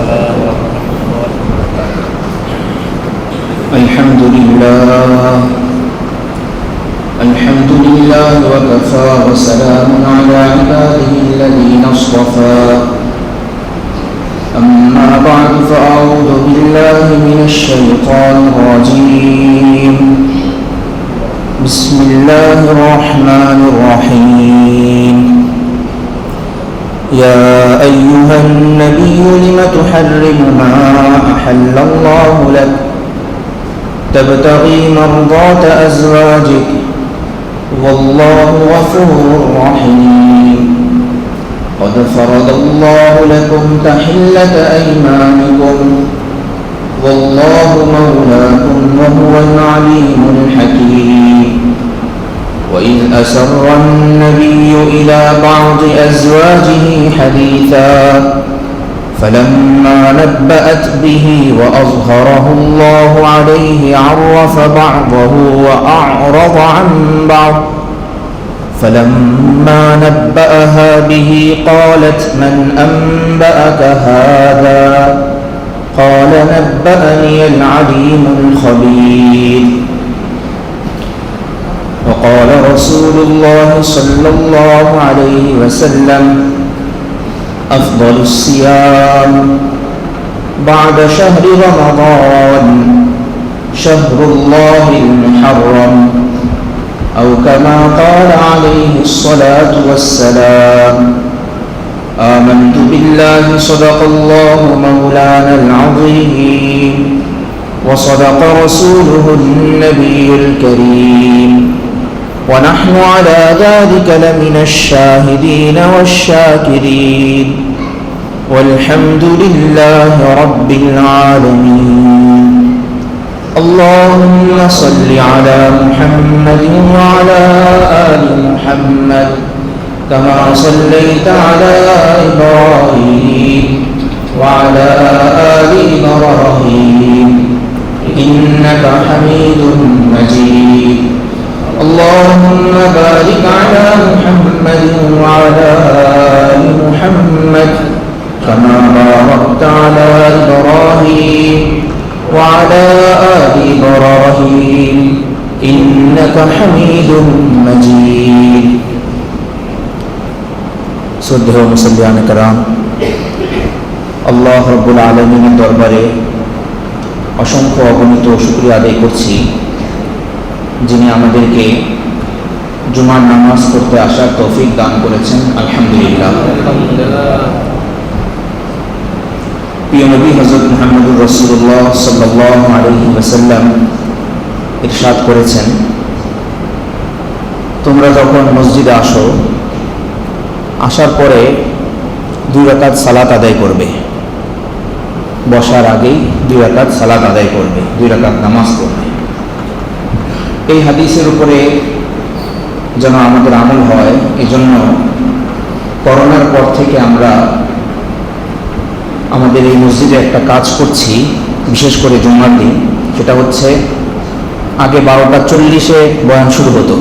السلام ورحمة الله وبركاته. الحمد لله وكفى وسلام على عباده الذين اصطفى أما بعد فأعوذ بالله من الشيطان الرجيم بسم الله الرحمن الرحيم يا أيها النبي لم تحرم ما أحل الله لك تبتغي مرضات أزواجك والله غفور رحيم قد فرض الله لكم تحلة أيمانكم والله مولاكم وهو العليم الحكيم وإذ أسر النبي إلى بعض أزواجه حديثا فلما نبأت به وأظهره الله عليه عرف بعضه وأعرض عن بعض فلما نبأها به قالت من أنبأك هذا قال نبأني العليم الخبير وقال رسول الله صلى الله عليه وسلم أفضل الصيام بعد شهر رمضان شهر الله المحرم أو كما قال عليه الصلاة والسلام آمنت بالله صدق الله مولانا العظيم وصدق رسوله النبي الكريم ونحن على ذلك لمن الشاهدين والشاكرين والحمد لله رب العالمين اللهم صل على محمد وعلى آل محمد كما صليت على إبراهيم وعلى آل إبراهيم إنك حميد مجيد اللهم بارك على محمد وعلى آل محمد كما باركت على إبراهيم وعلى آل إبراهيم إنك حميد مجيد শ্রদ্ধেয় মুসল্লিয়ান کرام আল্লাহ রব্বুল আলামিনের দরবারে অসংখ্য অগণিত শুকরিয়া আদায় করছি যিনি আমাদেরকে জুমার নামাজ পড়তে আসার তৌফিক দান করেছেন আলহামদুলিল্লাহ। প্রিয় নবী হযরত মুহাম্মদুর রাসূলুল্লাহ সাল্লাল্লাহু আলাইহি ওয়াসাল্লাম ইরশাদ করেছেন, তোমরা যখন মসজিদে আসো, আসার পরে 2 রাকাত সালাত আদায় করবে, বসার আগেই 2 রাকাত সালাত আদায় করবে, 2 রাকাত নামাজ পড়বে। এই হাদিসের উপরে যেন আমাদের আমল হয়, এই জন্য করোনার পর থেকে আমরা আমাদের এই মসজিদে একটা কাজ করছি, বিশেষ করে জুমার দিন। সেটা হচ্ছে আগে 12:40 বয়ান শুরু হতো,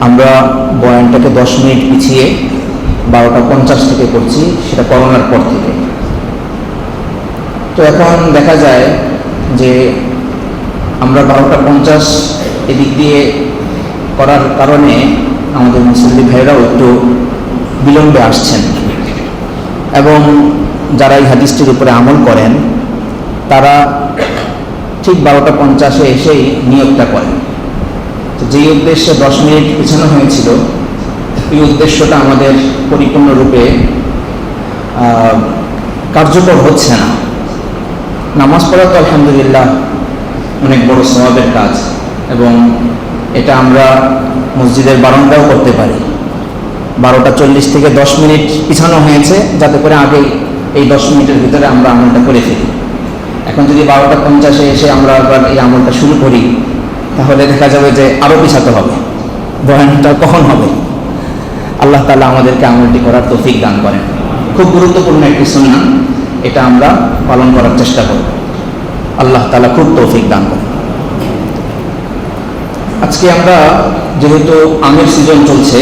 আমরা বয়ানটাকে 10 মিনিট পিছিয়ে 12:50 থেকে করছি, সেটা করোনার পর থেকে। তো এখন দেখা যায় যে আমরা 12:50 এদিক দিয়ে করার কারণে আমাদের মুসল্লি ভাইরাও একটু বিলম্বে আসছেন, এবং যারা এই হাদিসটির উপরে আমল করেন তারা ঠিক 12:50 এসেই নিয়োগটা করেন। তো যেই উদ্দেশ্যে 10 মিনিট পিছানো হয়েছিল, এই উদ্দেশ্যটা আমাদের পরিপূর্ণরূপে কার্যকর হচ্ছে না। নামাজ পড়া তো আলহামদুলিল্লাহ অনেক বড় সওয়াবের কাজ, এবং এটা আমরা মসজিদের বারান্দাও করতে পারি। 12:40 থেকে 10 মিনিট পিছানো হয়েছে, যাতে করে আগেই এই 10 মিনিটের ভিতরে আমরা আমলটা করে ফেলি। এখন যদি 12:50 এসে আমরা আবার এই আমলটা শুরু করি, তাহলে দেখা যাবে যে আরও পিছাতে হবে, বয়ানটা কখন হবে। আল্লাহ তাআলা আমাদেরকে আমলটি করার তৌফিক দান করেন। খুব গুরুত্বপূর্ণ একটি সুন্নাহ, এটা আমরা পালন করার চেষ্টা করব। আল্লাহ তাআলা খুব তৌফিক দান করেন। আজকে আমরা যেহেতু আমের সিজন চলছে,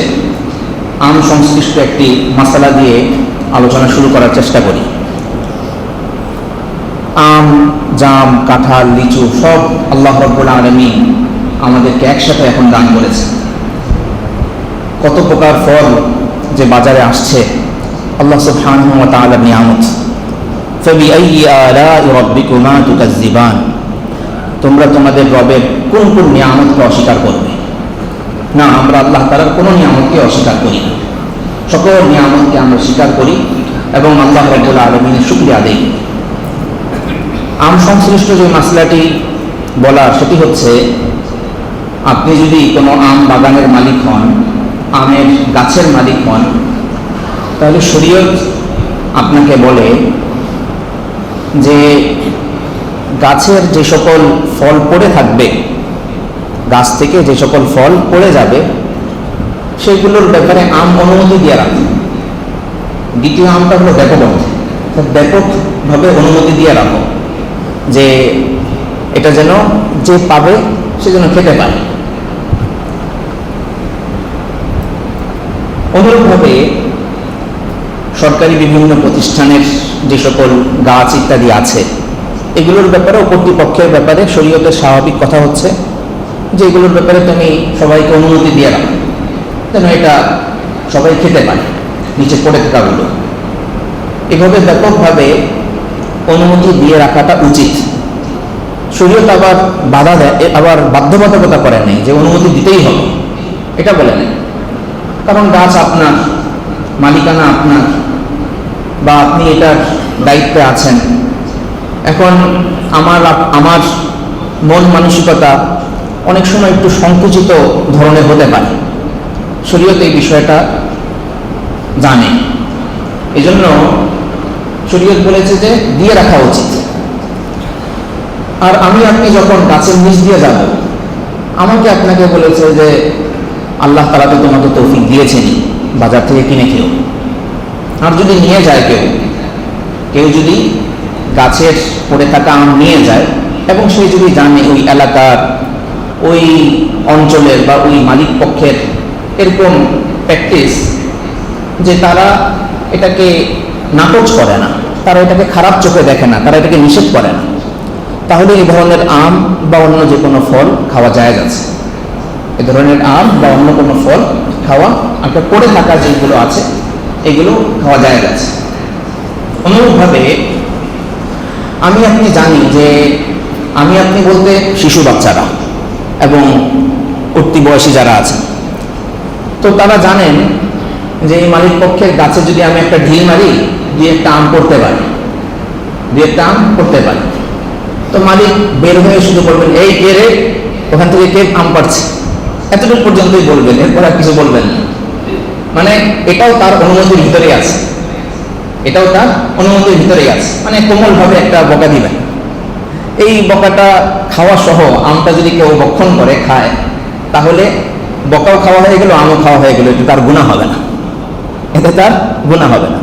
আম সংশ্লিষ্ট একটি মাসালা দিয়ে আলোচনা শুরু করার চেষ্টা করি। আম, জাম, কাঁঠাল, লিচু সব আল্লাহ রাব্বুল আলামিন আমাদেরকে একসাথে এখন দান করেছে। কত প্রকার ফল যে বাজারে আসছে, আল্লাহ সুবহানাহু ওয়া তাআলার নিয়ামত। ফাবিআইয়ি আলা'i রাব্বিকুমা তুকাজ্জিবান, তোমরা তোমাদের রবের কোন কোন নিয়ামতকে অস্বীকার করবে? না, আমরা আল্লাহ তাআলার কোনো নিয়ামতকে অস্বীকার করি না, সকল নিয়ামতকে আমরা স্বীকার করি এবং আল্লাহ রাব্বুল আলামিনের শুকরিয়া আদায় করি। আম সংশ্লিষ্ট যে মাসলাটি বলার, সেটি হচ্ছে আপনি যদি কোনো আম বাগানের মালিক হন, আমের গাছের মালিক হন, তাহলে শরীয়ত আপনাকে বলে যে গাছের যে সকল ফল পড়ে থাকবে, গাছ থেকে যে সকল ফল পড়ে যাবে, সেগুলোর ব্যাপারে আম অনুমতি দিয়ে রাখে। দ্বিতীয় আমটা হলো ব্যাপক অর্থে, ব্যাপকভাবে অনুমতি দিয়ে রাখো যে এটা যেন যে পাবে সে যেন খেতে পারে। অনুরূপভাবে সরকারি বিভিন্ন প্রতিষ্ঠানের যে সকল গাছ ইত্যাদি আছে, এগুলোর ব্যাপারেও কর্তৃপক্ষের ব্যাপারে শরীয়তের স্বাভাবিক কথা হচ্ছে যে এগুলোর ব্যাপারে তুমি সবাইকে অনুমতি দিয়ে রাখো যেন এটা সবাই খেতে পারে, নিচে পড়ে থাকাগুলো। এভাবে ব্যাপকভাবে অনুমতি দিয়ে রাখাটা উচিত। শরীয়ত আবার বাধা দেয়, আবার বাধ্যবাধকতা করে নেই যে অনুমতি দিতেই হবে, এটা বলে নেই। কারণ গাছ আপনার, মালিকানা আপনার, বা আপনি এটার দায়িত্বে আছেন। এখন আমার মন মানসিকতা অনেক সময় একটু সংকুচিত ধরনের হতে পারে, শরীয়ত এই বিষয়টা জানে। এই জন্য শরীয়ত বলেছে যে দিয়ে রাখা উচিত। আর আমি আপনি যখন গাছের নিচ দিয়ে যাব, আমাকে আপনাকে বলেছে যে আল্লাহ তাআলা তো তোমাকে তৌফিক দিয়েছেনই, বাজার থেকে কিনে খেও। আর যদি নিয়ে যায় কেউ যদি গাছের পড়ে থাকা আম নিয়ে যায় এবং সে যদি জানে ওই এলাকার, ওই অঞ্চলের বা ওই মালিক পক্ষের এরকম প্র্যাকটিস যে তারা এটাকে নাকচ করে না, তারা এটাকে খারাপ চোখে দেখে না, তারা এটাকে নিষেধ করে না, তাহলে এই ধরনের আম বা অন্য যে কোনো ফল খাওয়া জায়েজ আছে। এ ধরনের আম বা অন্য কোনো ফল খাওয়া, একটা পড়ে থাকা যেগুলো আছে এগুলো খাওয়া জায়েজ আছে। অনুরূপভাবে আমি আপনি জানি যে আমি আপনি বলতে শিশু বাচ্চারা এবং উঠতি বয়সী যারা আছেন, তো তারা জানেন যে এই মালিক পক্ষের গাছে যদি আমি একটা ঢিল মারি, দিয়ে একটা আম পড়তে পারি, তো মালিক বের হয়ে শুধু বলবেন এই কে রে, ওখান থেকে কে আম পাড়ছে, এতটুকু পর্যন্তই বলবেন, এরপর আর কিছু বলবেন না। মানে এটাও তার অনুমতির ভিতরেই আছে, মানে কোমলভাবে একটা বকা দিবেন। এই বকাটা খাওয়া সহ আমটা যদি কেউ ভক্ষণ করে খায়, তাহলে বকাও খাওয়া হয়ে গেল, আমও খাওয়া হয়ে গেল, এটা তার গুনাহ হবে না,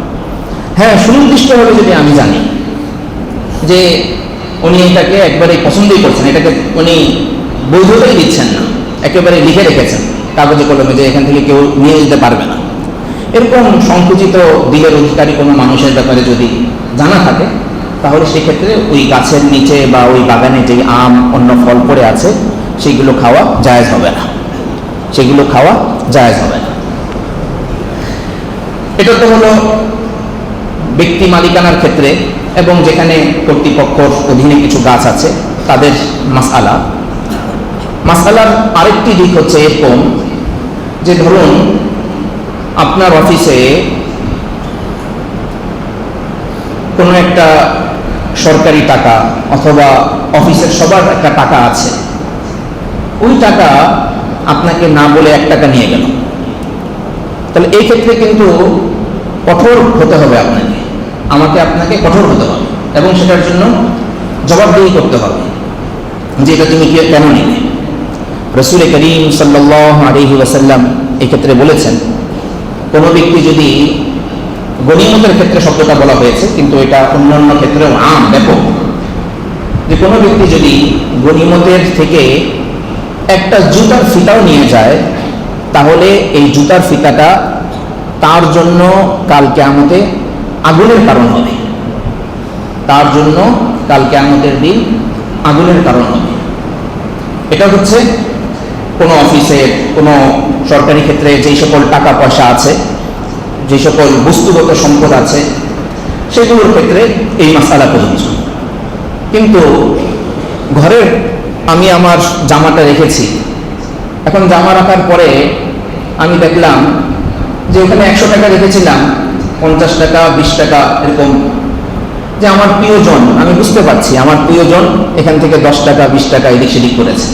হ্যাঁ, সুনির্দিষ্টভাবে যদি আমি জানি যে উনি এটাকে একবারে পছন্দই করছেন, এটাকে উনি বৈধতাই দিচ্ছেন না, একেবারে লিখে রেখেছেন কাগজে কলমে যে এখান থেকে কেউ নিয়ে যেতে পারবে না, এরকম সংকুচিত দিলের অধিকারী কোনো মানুষের ব্যাপারে যদি জানা থাকে, তাহলে সেক্ষেত্রে ওই গাছের নিচে বা ওই বাগানে যে আম অন্য ফল পড়ে আছে সেগুলো খাওয়া জায়েজ হবে না। এটা তো হলো ব্যক্তি মালিকানার ক্ষেত্রে এবং যেখানে কর্তৃপক্ষর অধীনে কিছু গাছ আছে তাদের মাসআলার আরেকটি দিক হচ্ছে এরকম যে ধরুন আপনার অফিসে কোনো একটা সরকারি টাকা অথবা অফিসের সবার একটা টাকা আছে, ওই টাকা আপনাকে না বলে 1 টাকা নিয়ে গেল, তাহলে এই ক্ষেত্রে কিন্তু কঠোর হতে হবে, আপনাকে কঠোর হতে হবে এবং সেটার জন্য জবাবদিহি করতে হবে যে এটা তুমি কেন নিলে। রাসূল করিম সাল্লাল্লাহু আলাইহি ওয়াসাল্লাম এই ক্ষেত্রে বলেছেন, কোনো ব্যক্তি যদি, গনিমতের ক্ষেত্রে শব্দটা বলা হয়েছে কিন্তু এটা অন্যান্য ক্ষেত্রেও ব্যাপক, যে কোনো ব্যক্তি যদি গনিমতের থেকে একটা জুতার ফিতাও নিয়ে যায়, তাহলে এই জুতার ফিতাটা তার জন্য কাল কিয়ামতে আগুনের কারণ হবে। তার জন্য কাল কিয়ামতের দিন আগুনের কারণ হবে। এটা হচ্ছে কোনো অফিসে, কোনো সরকারি ক্ষেত্রে যেই সকল টাকা পয়সা আছে, যে সকল বস্তুগত সম্পদ আছে, সেগুলোর ক্ষেত্রে এই মাসালা প্রযোজ্য। কিন্তু ঘরের আমি আমার জামাটা রেখেছি, এখন জামা রাখার পরে আমি দেখলাম যে ওখানে 100 টাকা রেখেছিলাম, 50 টাকা 20 টাকা এরকম, যে আমার প্রিয়জন, আমি বুঝতে পারছি আমার প্রিয়জন এখান থেকে 10 টাকা 20 টাকা এদিক সেদিক করেছে,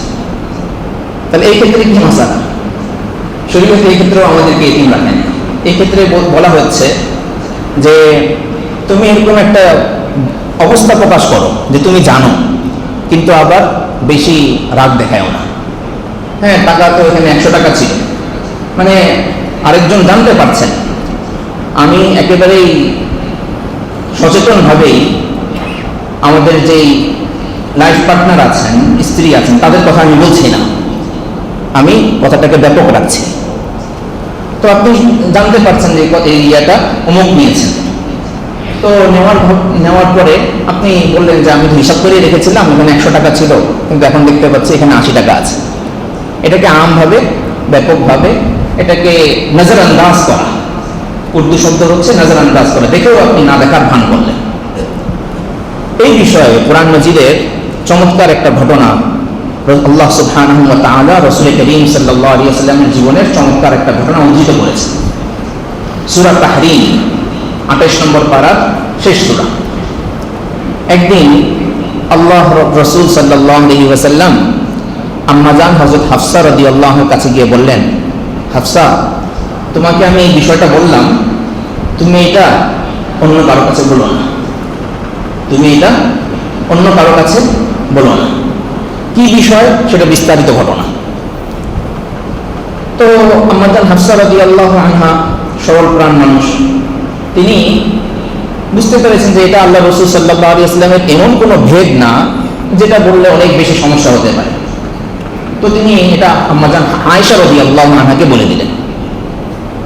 তাহলে এই ক্ষেত্রে কি মাসালা? শরীয়তে এই ক্ষেত্রেও আমাদেরকে এতিম রাখেন। এই ক্ষেত্রে বলা হচ্ছে যে তুমি এরকম একটা অবস্থা প্রকাশ করো যে তুমি জানো, কিন্তু আবার বেশি রাগ দেখায়ও না। হ্যাঁ, টাকা তো এখানে 100 টাকা ছিল, মানে আরেকজন জানতে পারছেন আমি একেবারেই সচেতনভাবেই আমাদের যেই লাইফ পার্টনার আছেন, স্ত্রী আছেন, তাদের কথা আমি বলছি না, আমি কথাটাকে ব্যাপক রাখছি। তো আপনি জানতে পারছেন যে এই ইয়েটা অমুক নিয়েছেন, তো নেওয়ার পরে আপনি বললেন যে আমি হিসাব করে রেখেছিলাম এখানে 100 টাকা ছিল, কিন্তু এখন দেখতে পাচ্ছি এখানে 80 টাকা আছে। এটাকে আমভাবে, ব্যাপকভাবে এটাকে নজরআন্দাজ করা, উর্দু শব্দ হচ্ছে নজরআন্দাজ করা, দেখেও আপনি না দেখার ভান করলেন। এই বিষয়ে কোরআন মাজিদের চমৎকার একটা ঘটনা আল্লাহ সুবহানাহু ওয়া তাআলা রাসূল করিম সাল্লাল্লাহু আলাইহি ওয়াসাল্লামের জীবনের চমৎকার একটা ঘটনা উদ্ধৃত করেছেন। সূরা তাহরীম 28 নম্বর পারার শেষ সূরা। একদিন আল্লাহ রাসূল সাল্লাল্লাহু আলাইহি ওয়াসাল্লাম আম্মাজান হযরত হাফসা রাদিয়াল্লাহু আনহার কাছে গিয়ে বললেন, হাফসা, তোমাকে আমি এই বিষয়টা বললাম, তুমি এটা অন্য কারো কাছে বলো না, তুমি এটা অন্য কারো কাছে বলো না। কি বিষয় সেটা বিস্তারিত ঘটনা। তো আম্মাজান হাফসা রাদিয়াল্লাহু আনহা সরল প্রাণ মানুষ, তিনি বুঝতে পেরেছেন যে এটা আল্লাহ রাসূল সাল্লাল্লাহু আলাইহি ওয়াসাল্লামের এমন কোনো ভেদ না যেটা বললে অনেক বেশি সমস্যা হতে পারে। তো তিনি এটা আম্মাজান আয়েশা রাদিয়াল্লাহু আনহাকে বলে দিলেন।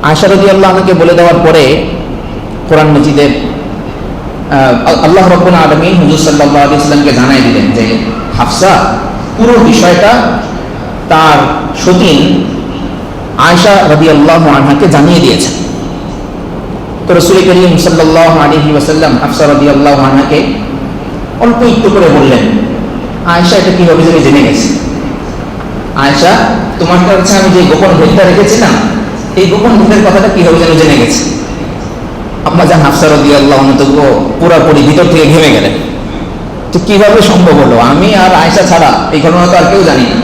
আয়েশা রাদিয়াল্লাহু আনহাকে বলে দেওয়ার পরে কোরআন মাজিদের আল্লাহ রাব্বুল আলামিন হুজুর সাল্লাল্লাহু আলাইহি ওয়াসাল্লামকে জানাই দিলেন যে হাফসা পুরো বিষয়টা তার সতীন আয়েশা রাদিয়াল্লাহু আনহাকে জানিয়ে দিয়েছেন। তো রাসূল করিম সাল্লাল্লাহু আলাইহি ওয়াসাল্লাম হাফসা রাদিয়াল্লাহু আনহাকে অল্প একটু করে বললেন, আয়েশা এটা কিভাবে জেনে গেছে? আয়েশা, তোমার কাছে আমি যে গোপন ভেদটা রেখেছিলাম, এই গোপন ভেদের কথাটা কিভাবে জেনে গেছে? আম্মাজান হাফসা রাদিয়াল্লাহু আনহা তো পুরোপুরি ভিতর থেকে ঘেমে গেলেন। তো কিভাবে সম্ভব হলো? আমি আর আয়েশা ছাড়া এই ঘটনা তো আর কেউ জানি না,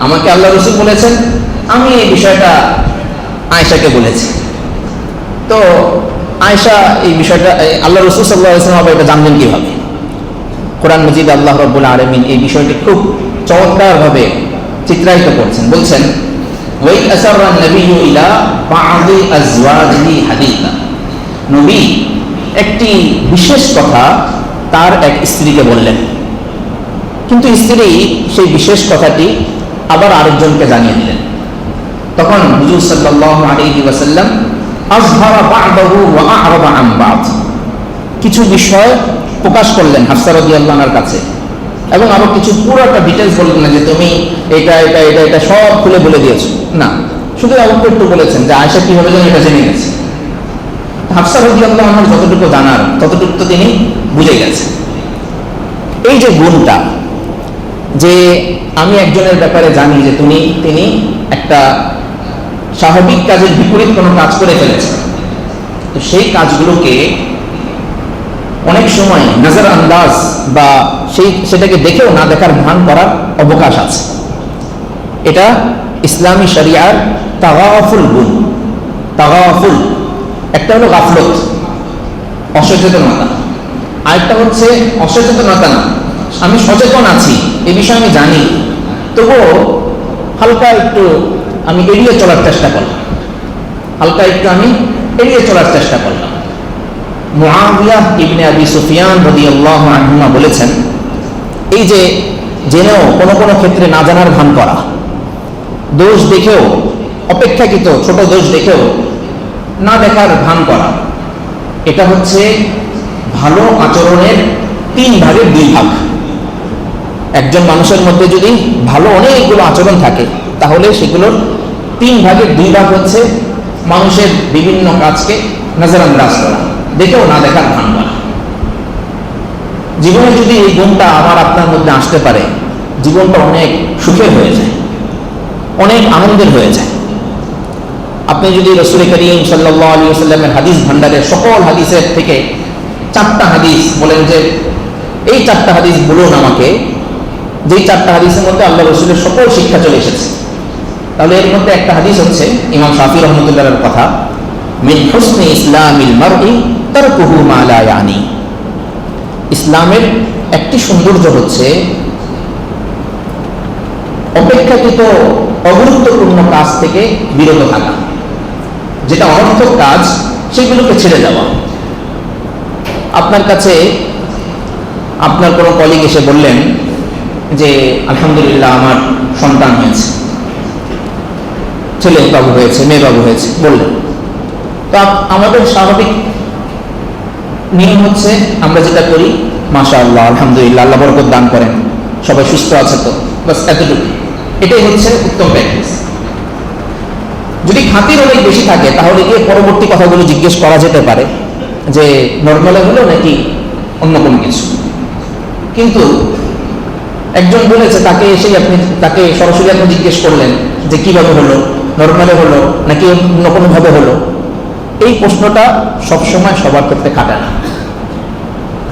আমাকে আল্লাহ রাসূল বলেছেন, আমি এই বিষয়টা আয়েশাকে বলেছি। তো আয়েশা এই বিষয়টা আল্লাহ রাসূল সাল্লাল্লাহু আলাইহি ওয়াসাল্লাম এটা জানলেন কিভাবে? কোরআন মাজিদ আল্লাহ রাব্বুল আলামিন এই বিষয়টি খুব চমৎকারভাবে চিত্রায়িত করছেন। বলছেন, ওয়াই আসাররা নবিয়্যু ইলা বা'দি আজওয়াজিহি হাদিসা, নবী একটি বিশেষ কথা তার এক স্ত্রীকে বললেন, কিন্তু স্ত্রী সেই বিশেষ কথাটি আবার আরেকজনকে জানিয়ে দিলেন। তখন হুজুর সাল্লাল্লাহু আলাইহি ওয়াসাল্লাম আযহারা বা'দাহু ওয়া আ'রাদা আন বা'দ, কিছু বিষয় প্রকাশ করলেন হাফসা রাদিয়াল্লাহু আনহার কাছে, এবং আরো কিছু পুরোটা ডিটেইলস বললেন না যে তুমি এটা এটা এটা এটা সব খুলে বলে দিয়েছো, না, শুধু অল্প একটু বলেছেন যে আয়েশা কিভাবে যেন এটা জেনে গেছে। হাফসা রাদিয়াল্লাহু আনহার যতটুকু জানার ততটুকু তো তিনি বুঝে গেছেন। এই যে গুণটা, যে আমি একজনের ব্যাপারে জানি যে তিনি একটা স্বাভাবিক কাজের বিপরীত কোনো কাজ করে ফেলেছেন, তো সেই কাজগুলোকে অনেক সময় নজর আন্দাজ বা সেটাকে দেখেও না দেখার ভান করার অবকাশ আছে। এটা ইসলামী শরিয়ার তাগাফুল গুণ। তাগাফুল একটা হলো গাফলত, অসচেতনতা, আরেকটা হচ্ছে অসচেতনতা না, আমি সচেতন আছি, এ বিষয়ে আমি জানি, তবুও হালকা একটু আমি এড়িয়ে চলার চেষ্টা করলাম, মুআবিয়া ইবনে আবি সুফিয়ান রাদিয়াল্লাহু আনহুমা বলেছেন, এই যে জেনেও কোনো কোনো ক্ষেত্রে না জানার ভান করা, দোষ দেখেও, অপেক্ষাকৃত ছোট দোষ দেখেও না দেখার ভান করা, এটা হচ্ছে ভালো আচরণের 3 ভাগের 2 ভাগ। একজন মানুষের মধ্যে যদি ভালো অনেকগুলো আচরণ থাকে তাহলে সেগুলোর 3 ভাগের 2 ভাগ হচ্ছে মানুষের বিভিন্ন কাজকে নজরান্দাজ করা, দেখেও না দেখার ভান করা। জীবনে যদি এই গুণটা আমার আপনার মধ্যে আসতে পারে, জীবনটা অনেক সুখের হয়ে যায়, অনেক আনন্দের হয়ে যায়। আপনি যদি রাসূল করিম সাল্লাল্লাহু আলাইহি ওয়াসাল্লামের হাদিস ভান্ডারের সকল হাদিসের থেকে 4টা হাদিস বলেন যে এই 4টা হাদিস বলুন আমাকে, যেই 4টা হাদিসের মধ্যে আল্লাহ রাসূলের সকল শিক্ষা চলে এসেছে, তাহলে এর মধ্যে একটা হাদিস হচ্ছে ইমাম শাফি রাহমাতুল্লাহর কথা, মিন হুসনি ইসলামিল মারই তারকুহু মা লা ইয়ানি। ইসলামের একটি সৌন্দর্য হচ্ছে অপেক্ষাকৃত অগুরুত্বপূর্ণ কাজ থেকে বিরত থাকা, যেটা অনর্থক কাজ সেগুলোকে ছেড়ে দেওয়া। আপনার কাছে আপনার কোনো কলিগ এসে বললেন যে আলহামদুলিল্লাহ আমার সন্তান হয়েছে, ছেলে বাবু হয়েছে, মেয়ে বাবু হয়েছে বললেন, তো আমাদের স্বাভাবিক নিয়ম হচ্ছে আমরা যেটা করি, মাশাআল্লাহ আলহামদুলিল্লাহ আল্লাহ বরকত দান করেন, সবাই সুস্থ আছে তো, বাস এতটুকু, এটাই হচ্ছে উত্তম প্র্যাকটিস। যদি খাতির অনেক বেশি থাকে তাহলে গিয়ে পরবর্তী কথাগুলো জিজ্ঞেস করা যেতে পারে যে নর্মালে হলো নাকি অন্য কোনো কিছু। কিন্তু একজন বলেছে, তাকে এসেই তাকে সরাসরি আপনি জিজ্ঞেস করলেন যে কিভাবে হলো, নর্মালে হলো নাকি অন্য কোনোভাবে হলো, এই প্রশ্নটা সবসময় সবার ক্ষেত্রে খাটে না।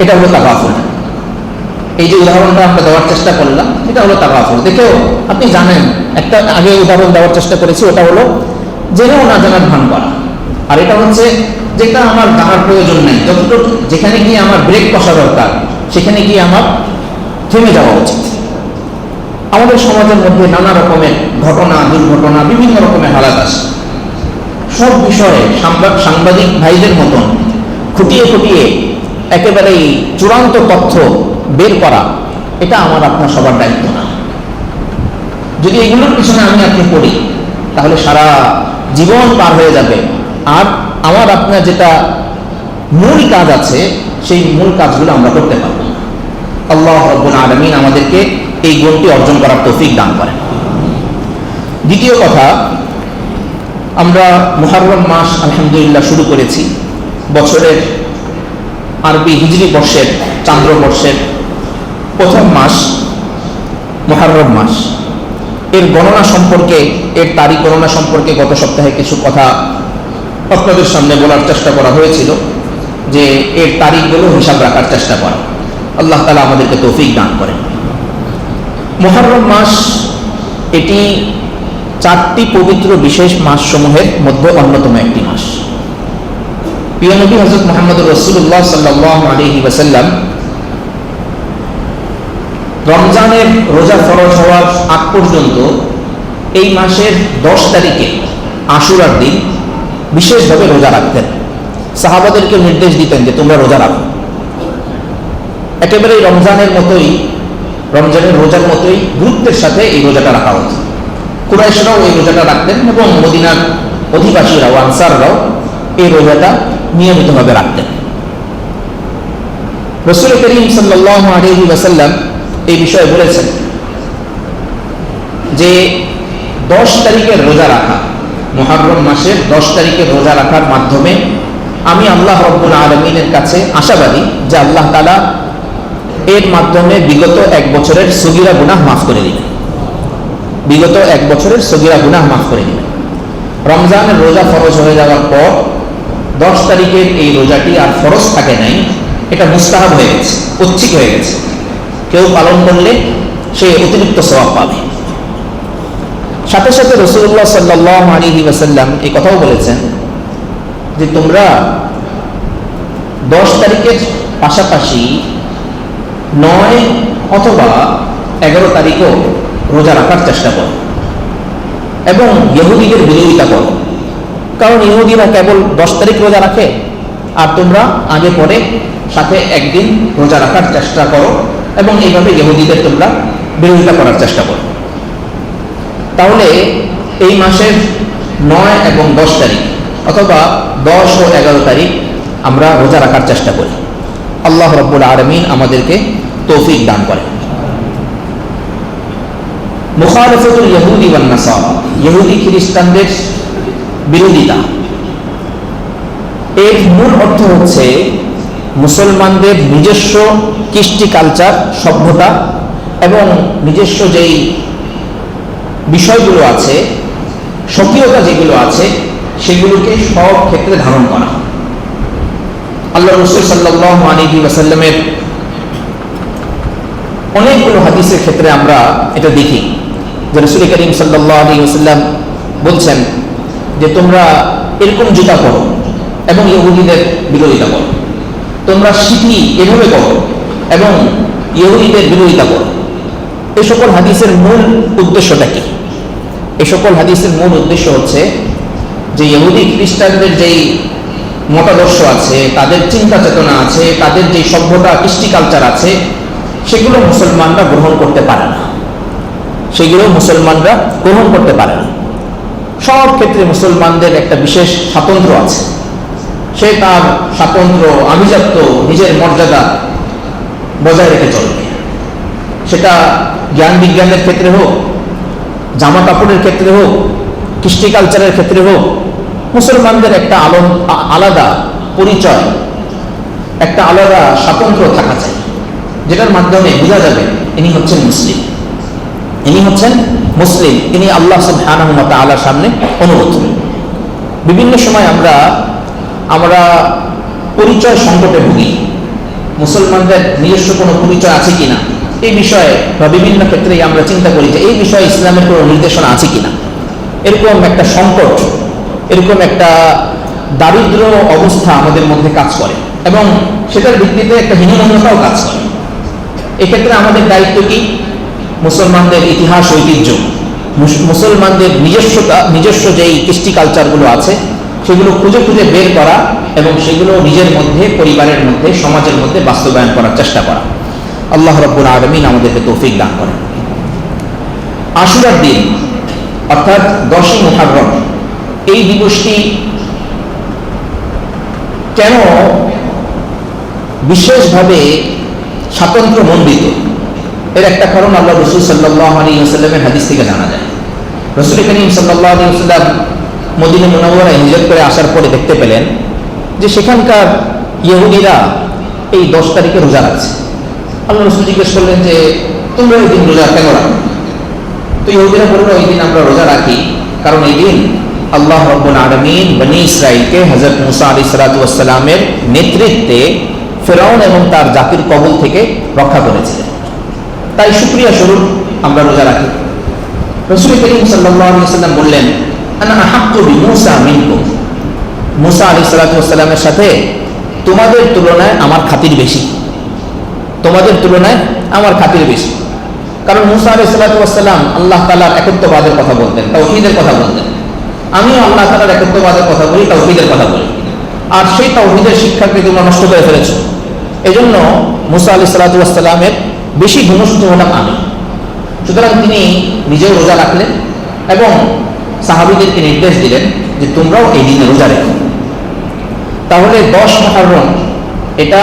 এটা হলো তাগাফুল। এই যে উদাহরণটা আমরা দেওয়ার চেষ্টা করলাম, এটা হলো তাগাফুল। দেখেও আপনি জানেন, একটা আগে উদাহরণ দেওয়ার চেষ্টা করেছি, ওটা হলো জেনেও না জানার ভান করা। আর এটা হচ্ছে যেটা আমার জানার প্রয়োজন নেই, যতটুকু যেখানে গিয়ে আমার ব্রেক কষা দরকার সেখানে গিয়ে আমার থেমে যাওয়া উচিত। আমাদের সমাজের মধ্যে নানা রকমের ঘটনা, দুর্ঘটনা, বিভিন্ন রকমের হালাত আসে। সব বিষয়ে সাংবাদিক ভাইদের মতন খুঁটিয়ে খুঁটিয়ে একেবারেই চূড়ান্ত তথ্য বের করা, এটা আমার আপনার সবার দায়িত্ব না। যদি এগুলোর পিছনে আমি আপনি পড়ি তাহলে সারা জীবন পার হয়ে যাবে, আর আমার আপনার যেটা মূল কাজ আছে সেই মূল কাজগুলো আমরা করতে পারব না। আল্লাহ রাব্বুল আলামিন আমাদেরকে এই গুণটি অর্জন করার তৌফিক দান করেন। দ্বিতীয় কথা, আমরা মুহররম মাস আলহামদুলিল্লাহ শুরু করেছি। বছরের আরবি হিজরি বর্ষের চান্দ্র বর্ষের প্রথম মাস মুহররম মাস। এর গণনা সম্পর্কে, এর তারিখ গণনা সম্পর্কে গত সপ্তাহে কিছু কথা আপনাদের সামনে বলার চেষ্টা করা হয়েছিল, যে এর তারিখগুলো হিসাব রাখার চেষ্টা করা। আল্লাহ তাআলা আমাদেরকে তৌফিক দান করেন। মুহররম মাস এটি 4টি পবিত্র বিশেষ মাসসমূহের মধ্যে অন্যতম একটি মাস। প্রিয় নবী হযরত মুহাম্মদুর রাসূলুল্লাহ সাল্লাল্লাহু আলাইহি ওয়াসাল্লাম রমজানের রোজা ফরজ হওয়ার আগ পর্যন্ত এই মাসের 10 তারিখে আশুরার দিন বিশেষভাবে রোজা রাখতেন। সাহাবাদেরকে নির্দেশ দিতেন যে তোমরা রোজা রাখো। একেবারে রমজানের রোজার মতোই গুরুত্বের সাথে এই রোজাটা রাখা হতো। কুরাইশরাও এই রোজাটা রাখতেন এবং মদিনার অধিবাসীরাও, আনসাররাও এই রোজাটা নিয়মিতভাবে রাখতেন। রাসূল করিম সাল্লাল্লাহু আলাইহি ওয়াসাল্লাম এই বিষয়ে বলেছেন যে 10 তারিখের রোজা রাখা, মুহররম মাসের 10 তারিখের রোজা রাখার মাধ্যমে আমি আল্লাহ রাব্বুল আলামিনের কাছে আশাবাদী যে আল্লাহ তাআলা এর মাধ্যমে বিগত 1 বছরের সগীরা গুনাহ মাফ করে দিবেন। বিগত 1 বছরের সগীরা গুনাহ মাফ করে দিবেন। রমজানের রোজা ফরজ হয়ে যাওয়ার পর 10 তারিখের এই রোজাটি আর ফরজ থাকে নাই, এটা মুস্তাহাব হয়ে গেছে, ঐচ্ছিক হয়ে গেছে। কেউ পালন করলে সে অতিরিক্ত সওয়াব পাবে। সাথে সাথে রাসূলুল্লাহ সাল্লাল্লাহু আলাইহি ওয়াসাল্লাম এই কথাও বলেছেন যে তোমরা 10 তারিখের পাশাপাশি 9 অথবা 11 তারিখেও রোজা রাখার চেষ্টা করো এবং ইহুদিদের বিরোধিতা করো। কারণ ইহুদিরা কেবল 10 তারিখ রোজা রাখে, আর তোমরা আগে পরে সাথে একদিন রোজা রাখার চেষ্টা করো এবং এইভাবে ইহুদিদের তোমরা বিরোধিতা করার চেষ্টা করো। তাহলে এই মাসের 9 এবং 10 তারিখ অথবা 10 ও 11 তারিখ আমরা রোজা রাখার চেষ্টা করি। আল্লাহ রাব্বুল আলামিন আমাদেরকে তৌফিক দান করেন। মুখালিফাতুল ইহুদি ওয়ান নাসারা, ইহুদি খ্রিস্টানদের বিরোধিতা। এর মূল অর্থ হচ্ছে মুসলমানদের নিজস্ব কৃষ্টি কালচার, সভ্যতা এবং নিজস্ব যেই বিষয়গুলো আছে, স্বকীয়তা যেগুলো আছে, সেগুলোকে সব ক্ষেত্রে ধারণ করা। আল্লাহ রাসূল সাল্লাল্লাহু আলাইহি ওয়াসাল্লামের অনেকগুলো হাদিসের ক্ষেত্রে আমরা এটা দেখি যে রাসূল করিম সাল্লাল্লাহু আলাইহি ওয়াসাল্লাম বলছেন যে তোমরা এরকম জুতা পরো এবং ইহুদিদের বিরোধিতা করো, তোমরা শিখি এভাবে করো এবং ইহুদিদের বিরোধিতা করো। এই সকল হাদিসের মূল উদ্দেশ্যটা কি? এই সকল হাদিসের মূল উদ্দেশ্য হচ্ছে যে ইহুদি খ্রিস্টানদের যেই মতাদর্শ আছে, তাদের চিন্তা চেতনা আছে, তাদের যে সভ্যতা, কৃষ্টি কালচার আছে, সেগুলো মুসলমানরা গ্রহণ করতে পারে না। সেগুলো মুসলমানরা গ্রহণ করতে পারে না। সব ক্ষেত্রে মুসলমানদের একটা বিশেষ স্বাতন্ত্র্য আছে। সে তার স্বাতন্ত্র্য, আভিজাত্য, নিজের মর্যাদা বজায় রেখে চলবে। সেটা জ্ঞান বিজ্ঞানের ক্ষেত্রে হোক, জামা কাপড়ের ক্ষেত্রে হোক, কৃষ্টি কালচারের ক্ষেত্রে হোক, মুসলমানদের একটা আলাদা পরিচয়, একটা আলাদা স্বাতন্ত্র্য থাকা চাই, যেটার মাধ্যমে বোঝা যাবে ইনি হচ্ছেন মুসলিম, ইনি হচ্ছেন মুসলিম, ইনি আল্লাহ সুবহানাহু ওয়া তাআলার সামনে অনুগত। বিভিন্ন সময় আমরা পরিচয় সংকটে ভুগি। মুসলমানদের নিজস্ব কোনো পরিচয় আছে কিনা এই বিষয়ে বা বিভিন্ন ক্ষেত্রেই আমরা চিন্তা করি যে এই বিষয়ে ইসলামের কোনো নির্দেশনা আছে কিনা। এরকম একটা সংকট, এরকম একটা দারিদ্র অবস্থা আমাদের মধ্যে কাজ করে এবং সেটার ভিত্তিতে একটা হীনমন্যতাও কাজ করে। এক্ষেত্রে আমাদের দায়িত্ব কি? মুসলমানদের ইতিহাস, ঐতিহ্য, মুসলমানদের নিজস্ব যেই কৃষ্টি কালচারগুলো আছে সেগুলো খুঁজে খুঁজে বের করা এবং সেগুলো নিজের মধ্যে, পরিবারের মধ্যে, সমাজের মধ্যে বাস্তবায়ন করার চেষ্টা করা। আল্লাহ রাব্বুল আলামিন আমাদেরকে তৌফিক দান করেন। আশুরার দিন অর্থাৎ 10ই মুহররম, এই দিবসটি কেন বিশেষভাবে স্বাতন্ত্র্যমণ্ডিত? এর একটা কারণ আল্লাহ রাসূল সাল্লাল্লাহু আলাইহি ওয়াসাল্লামের হাদিস থেকে জানা যায়। রাসূল করিম সাল্লাল্লাহু আলাইহি ওয়াসাল্লাম মদিনা মুনাওয়ারায় হিজরত করে আসার পরে দেখতে পেলেন যে সেখানকার ইহুদিরা এই 10 তারিখে রোজা রাখছে। আল্লাহ রাসূল জিজ্ঞেস করলেন যে তোমরা এই দিন রোজা কেন রাখো? তো ইহুদিরা বলল এই দিন আমরা রোজা রাখি কারণ এই দিন আল্লাহ রাব্বুল আলামিন বনি ইসরাইলকে হযরত মুসা আলাইহিস সালাতু ওয়াস সালামের নেতৃত্বে ফিরআউন এবং তার জাতির কবল থেকে রক্ষা করেছিলেন, তাই শুকরিয়া স্বরূপ আমরা রোজা রাখি। রাসূল করিম সাল্লাল্লাহু আলাইহি ওয়াসাল্লাম বললেন আনা আহাক্কু বিমূসা মিনকুম, মুসা আলাইহিস সালাতু ওয়াস সালামের সাথে তোমাদের তুলনায় আমার খাতির বেশি, তোমাদের তুলনায় আমার খাতির বেশি। কারণ মুসা আলাইহিস সালাতু ওয়াস সালাম আল্লাহ তাআলার একত্ববাদের কথা বলতেন, তাওহীদের কথা বলতেন। আমিও আল্লাহ তাআলার একত্ববাদের কথা বলি, তাওহীদের কথা বলি। আর সেই তাওহীদের শিক্ষাকে তোমরা নষ্ট করে ফেলেছো। এজন্য মুসা আলাইহিস সালাতু ওয়াস সালামের বেশি ঘনিষ্ঠ হলাম আমি। সুতরাং তিনি নিজেও রোজা রাখলেন এবং সাহাবীদেরকে নির্দেশ দিলেন যে তোমরাও এই দিনে রোজা রেখো। তাহলে 10 মুহররম এটা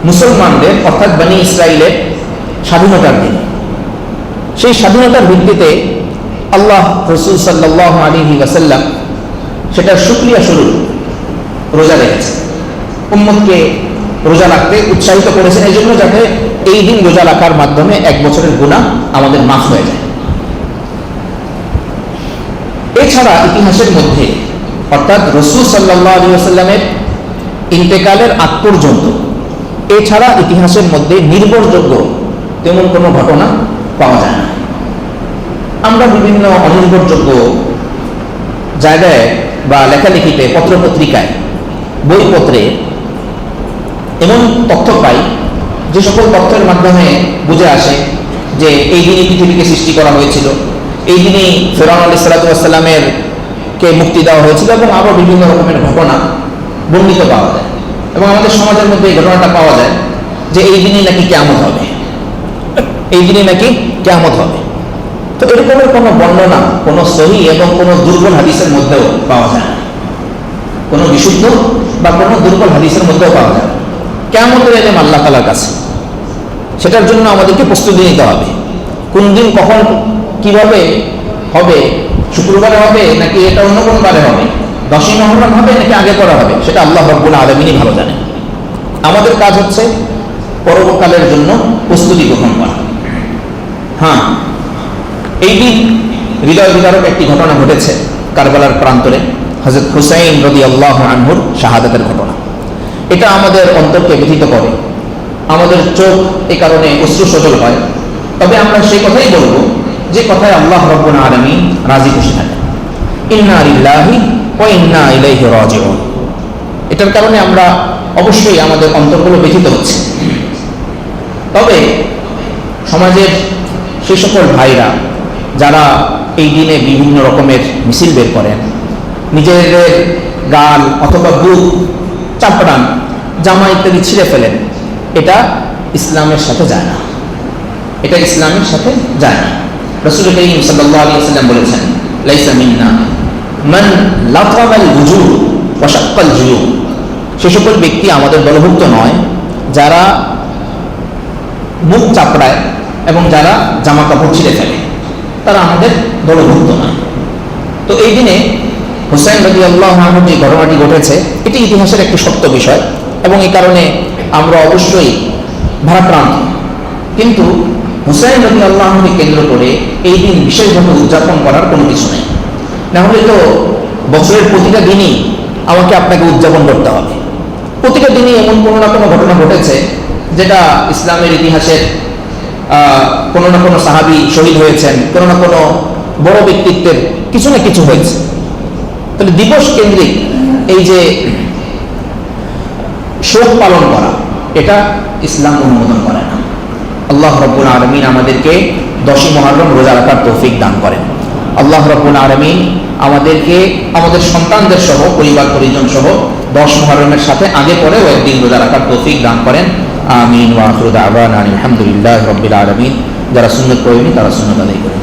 মুসলমানদের অর্থাৎ বনি ইসরাইলের স্বাধীনতার দিন। সেই স্বাধীনতার ভিত্তিতে আল্লাহ রাসূল সাল্লাল্লাহু আলাইহি ওয়াসাল্লাম সেটার শুকরিয়া স্বরূপ রোজা রেখেছেন, উম্মতকে রোজা রাখতে উৎসাহিত করেছেন, এই জন্য যাতে এই দিন রোজা রাখার মাধ্যমে 1 বছরের গুনাহ আমাদের মাফ হয়ে যায়। এছাড়া ইতিহাসের মধ্যে অর্থাৎ রাসূল সাল্লাল্লাহু আলাইহি ওয়াসাল্লামের ইন্তেকালের আগ পর্যন্ত এছাড়া ইতিহাসের মধ্যে নির্ভরযোগ্য তেমন কোনো ঘটনা পাওয়া যায় না। আমরা বিভিন্ন অনির্ভরযোগ্য জায়গায় বা লেখালেখিতে, পত্রপত্রিকায়, বইপত্রে এমন তথ্য পাই যে সকল তথ্যের মাধ্যমে বুঝে আসে যে এই দিনই পৃথিবীকে সৃষ্টি করা হয়েছিল, এই দিনেই ফিরআউন আলাইহিস সালাতু ওয়াস সালামের কে মুক্তি দেওয়া হয়েছিল এবং আরও বিভিন্ন রকমের ঘটনা বর্ণিত পাওয়া যায়। এবং আমাদের সমাজের মধ্যে এই ঘটনাটা পাওয়া যায় যে এই দিনেই নাকি কিয়ামত হবে, এই দিনে নাকি কিয়ামত হবে। তো এরকমের কোনো বর্ণনা কোনো সহিহ এবং কোনো দুর্বল হাদিসের মধ্যেও পাওয়া যায় না, কোনো বিশুদ্ধ বা কোনো দুর্বল হাদিসের মধ্যেও পাওয়া যায়। কিয়ামতের এলেম আল্লাহ তাআলার কাছে, সেটার জন্য আমাদেরকে প্রস্তুতি নিতে হবে। কোন দিন কখন কিভাবে হবে, শুক্রবারে হবে নাকি এটা অন্য কোনো বারে হবে, 10ই মুহররম হবে নাকি আগে পরে হবে, সেটা আল্লাহ রাব্বুল আলামিনই ভালো জানেন। আমাদের কাজ হচ্ছে পরবর্তীকালের জন্য প্রস্তুতি গ্রহণ করা। হ্যাঁ, এই দিন হৃদয় বিদারক একটি ঘটনা ঘটেছে কারবালার প্রান্তরে, হযরত হুসাইন রাদিয়াল্লাহু আনহুর শাহাদাতের ঘটনা। এটা আমাদের অন্তরকে ব্যথিত করে, আমাদের চোখ এই কারণে অশ্রু সজল হয়। তবে আমরা সেই কথাই বলবো যে কথায় আল্লাহ রাব্বুল আলামিন রাজি খুশি থাকেন। ইন্না লিল্লাহি ওয়া ইন্না ইলাইহি রাজিউন। এটার কারণে আমরা অবশ্যই আমাদের অন্তরগুলো ব্যথিত হচ্ছে। তবে সমাজের সেই সকল ভাইরা যারা এই দিনে বিভিন্ন রকমের মিছিল বের করেন, নিজেদের গাল অথবা বুক চাপড়ান, জামা ইত্যাদি ছিঁড়ে ফেলেন, এটা ইসলামের সাথে যায় না, এটা ইসলামের সাথে যায় না। রাসূল কারীম সাল্লাল্লাহু আলাইহি ওয়াসাল্লাম বলেছেন, লাইসা মিন্না মান লাতামাল ওয়ুজুহ ওয়া শাক্কাল জুয়ুব। সে সকল ব্যক্তি আমাদের দলভুক্ত নয় যারা মুখ চাপড়ায় এবং যারা জামা কাপড় ছিঁড়ে ফেলে, তারা আমাদের দলভুক্ত নয়। তো এই দিনে হুসাইন রাদিয়াল্লাহু আনহু যে ঘটনাটি ঘটেছে, এটি ইতিহাসের একটি সত্য বিষয় এবং এই কারণে আমরা অবশ্যই ভারাক্রান্ত। কিন্তু হুসাইন রাদিয়াল্লাহু আনহুকে কেন্দ্র করে এই দিন বিশেষভাবে উদযাপন করার কোনো কিছু নেই। না হলে তো বছরের প্রতিটা দিনই আমাকে আপনাকে উদযাপন করতে হবে। প্রতিটা দিনই এমন কোনো না কোনো ঘটনা ঘটেছে যেটা ইসলামের ইতিহাসের কোনো না কোনো সাহাবী শহীদ হয়েছেন, কোনো না কোনো বড় ব্যক্তিত্বের কিছু না কিছু হয়েছে। তাহলে দিবস কেন্দ্রিক এই যে শোক পালন করা, এটা ইসলাম অনুমোদন করে না। আল্লাহ রাব্বুল আলামিন আমাদেরকে 10ই মুহররম রোজা রাখার তৌফিক দান করেন। আল্লাহ রাব্বুল আলামিন আমাদেরকে আমাদের সন্তানদের সহ পরিবার পরিজন সহ 10 মুহররমের সাথে আগে পরেও একদিন রোজা রাখার তৌফিক দান করেন। আমিন ওয়া আখিরু দাওয়ানা আলহামদুলিল্লাহি রাব্বিল আলামিন। যারা সুন্নাত পড়েনি তারা সুন্নাত আদায় করেন।